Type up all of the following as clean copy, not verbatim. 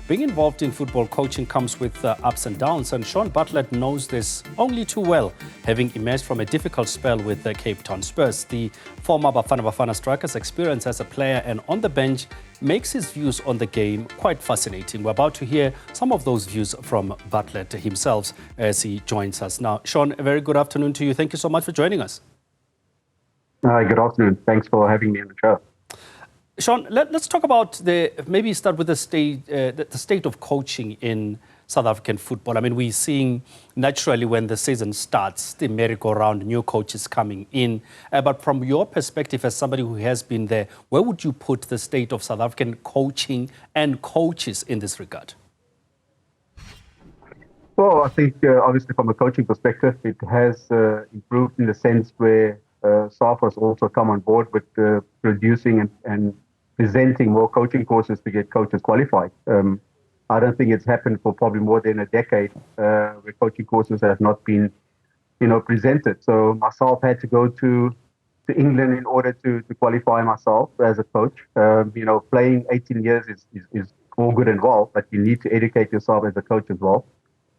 Being involved in football coaching comes with ups and downs, and Shaun Bartlett knows this only too well, having emerged from a difficult spell with the Cape Town Spurs. The former Bafana Bafana striker's experience as a player and on the bench makes his views on the game quite fascinating. We're about to hear some of those views from Bartlett himself as he joins us now. Shaun, a very good afternoon to you. Thank you so much for joining us. Hi, good afternoon. Thanks for having me on the show. Shaun, let's talk about maybe start with the state of coaching in South African football. I mean, we're seeing naturally when the season starts, the merry-go-round, new coaches coming in. But from your perspective as somebody who has been there, where would you put the state of South African coaching and coaches in this regard? Well, I think obviously from a coaching perspective, it has improved in the sense where staff has also come on board with producing and presenting more coaching courses to get coaches qualified. I don't think it's happened for probably more than a decade where coaching courses have not been, presented. So myself had to go to England in order to qualify myself as a coach. Playing 18 years is all good and well, but you need to educate yourself as a coach as well,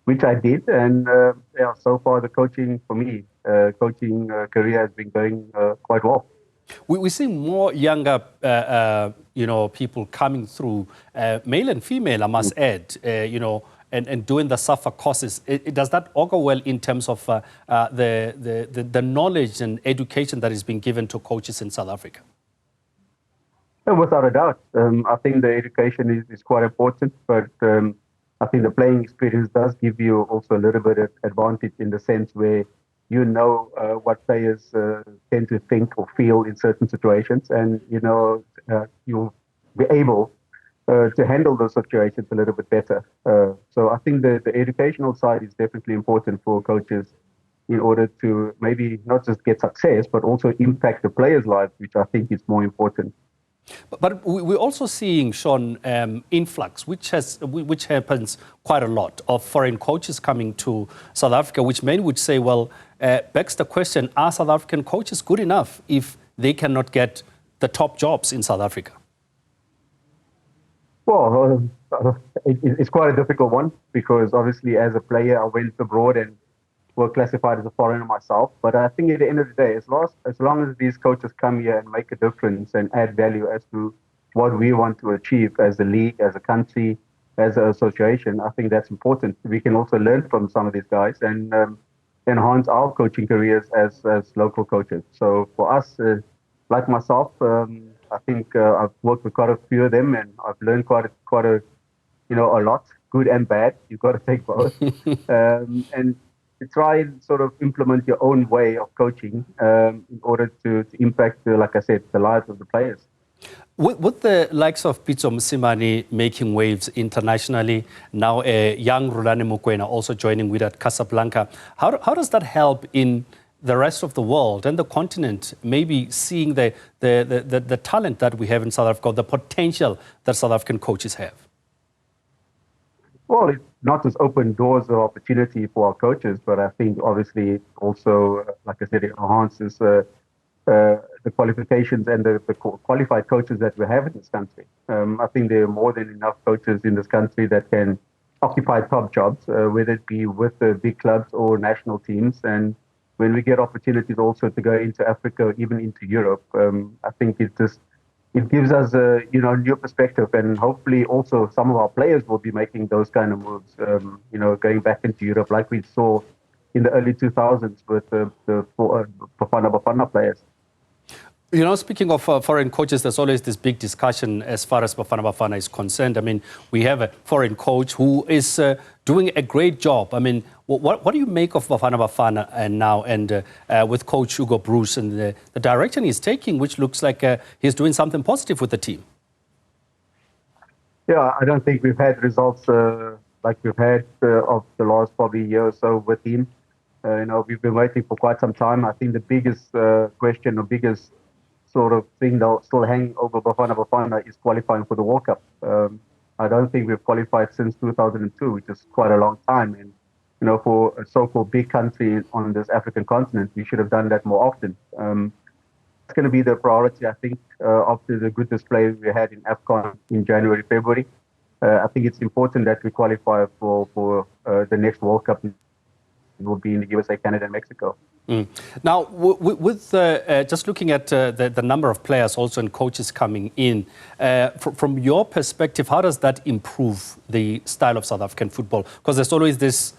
which I did. And so far the coaching for me, career has been going quite well. We're seeing more younger, people coming through, male and female, I must add, and doing the SAFA courses. Does that augur well in terms of the knowledge and education that is being given to coaches in South Africa? Without a doubt. I think the education is quite important, but I think the playing experience does give you also a little bit of advantage in the sense where what players tend to think or feel in certain situations, and you'll be able to handle those situations a little bit better. So I think the educational side is definitely important for coaches in order to maybe not just get success, but also impact the players' lives, which I think is more important. But we're also seeing, Shaun, influx, which happens quite a lot, of foreign coaches coming to South Africa, which many would say, well, begs the question, are South African coaches good enough if they cannot get the top jobs in South Africa? Well, it's quite a difficult one because obviously as a player, I went abroad and were classified as a foreigner myself. But I think at the end of the day, as long as these coaches come here and make a difference and add value as to what we want to achieve as a league, as a country, as an association, I think that's important. We can also learn from some of these guys and enhance our coaching careers as local coaches. So for us, like myself, I think I've worked with quite a few of them and I've learned quite a lot, good and bad. You've got to take both. And to try and sort of implement your own way of coaching in order to impact, like I said, the lives of the players. With the likes of Pitso Mosimane making waves internationally, now young Rulani Mokoena also joining with at Casablanca, how does that help in the rest of the world and the continent, maybe seeing the talent that we have in South Africa, the potential that South African coaches have? Well, it's not just open doors of opportunity for our coaches, but I think obviously also, like I said, it enhances the qualifications and the qualified coaches that we have in this country. I think there are more than enough coaches in this country that can occupy top jobs, whether it be with the big clubs or national teams. And when we get opportunities also to go into Africa, or even into Europe, I think it gives us a new perspective, and hopefully also some of our players will be making those kind of moves. Going back into Europe, like we saw in the early 2000s with the Bafana Bafana players. Speaking of foreign coaches, there's always this big discussion as far as Bafana Bafana is concerned. I mean, we have a foreign coach who is doing a great job. I mean, what do you make of Bafana Bafana and with Coach Hugo Bruce and the direction he's taking, which looks like he's doing something positive with the team? Yeah, I don't think we've had results like we've had of the last probably year or so with him. We've been waiting for quite some time. I think the biggest question or biggest sort of thing that'll still hang over Bafana Bafana is qualifying for the World Cup. I don't think we've qualified since 2002, which is quite a long time. And, for a so-called big country on this African continent, we should have done that more often. It's going to be the priority, I think, after the good display we had in AFCON in January, February. I think it's important that we qualify for the next World Cup. It will be in the USA, Canada, and Mexico. Now, with just looking at the number of players also and coaches coming in, from your perspective, how does that improve the style of South African football? Because there's always this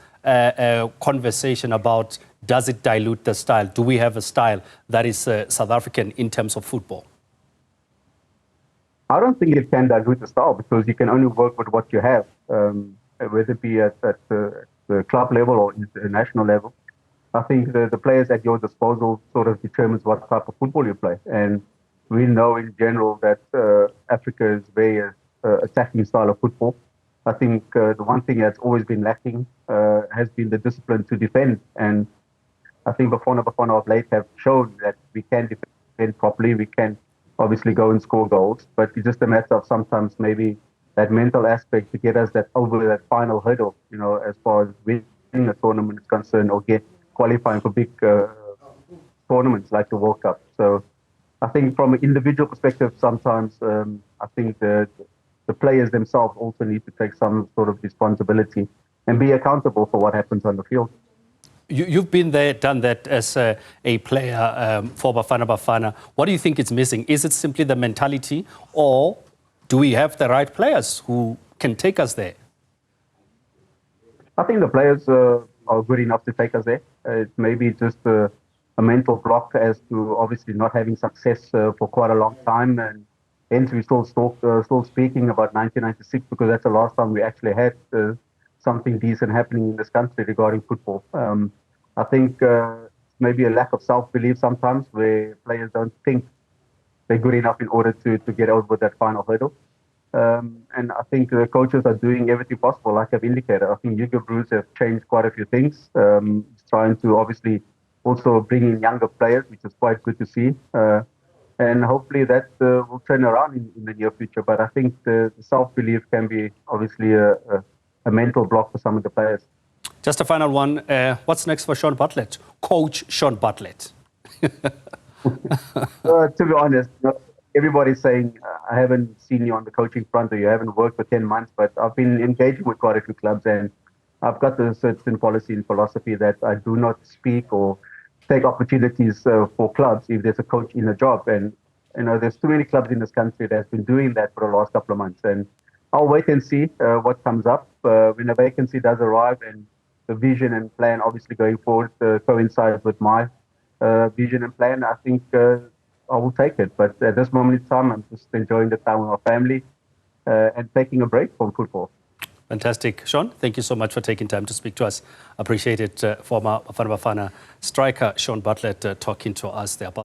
conversation about, does it dilute the style? Do we have a style that is South African in terms of football? I don't think it can dilute the style, because you can only work with what you have, whether it be at the club level or international level. I think the players at your disposal sort of determines what type of football you play. And we know in general that Africa is very attacking style of football. I think the one thing that's always been lacking has been the discipline to defend. And I think Bafana Bafana of late have shown that we can defend properly. We can obviously go and score goals, but it's just a matter of sometimes maybe that mental aspect to get us that over that final hurdle, as far as winning a tournament is concerned, or qualifying for big tournaments like the World Cup. So I think from an individual perspective, sometimes I think the players themselves also need to take some sort of responsibility and be accountable for what happens on the field. You've been there, done that as a player for Bafana Bafana. What do you think is missing? Is it simply the mentality, or do we have the right players who can take us there? I think the players are good enough to take us there. It's maybe just a mental block as to obviously not having success for quite a long time, and hence we're still speaking about 1996, because that's the last time we actually had something decent happening in this country regarding football. I think maybe a lack of self-belief sometimes, where players don't think they're good enough in order to get over that final hurdle. And I think the coaches are doing everything possible, like I've indicated. I think Hugo Broos have changed quite a few things. He's trying to obviously also bring in younger players, which is quite good to see. And hopefully that will turn around in the near future. But I think the self-belief can be obviously a mental block for some of the players. Just a final one. What's next for Shaun Bartlett? Coach Shaun Bartlett. To be honest, everybody's saying, I haven't seen you on the coaching front, or you haven't worked for 10 months, but I've been engaging with quite a few clubs, and I've got a certain policy and philosophy that I do not speak or take opportunities for clubs if there's a coach in a job. And, there's too many clubs in this country that's been doing that for the last couple of months. And I'll wait and see what comes up. When a vacancy does arrive and the vision and plan obviously going forward coincides with my vision and plan, I think I will take it. But at this moment in time, I'm just enjoying the time with my family and taking a break from football. Fantastic. Shaun, thank you so much for taking time to speak to us. Appreciate it. Former Bafana Bafana striker Shaun Bartlett talking to us there.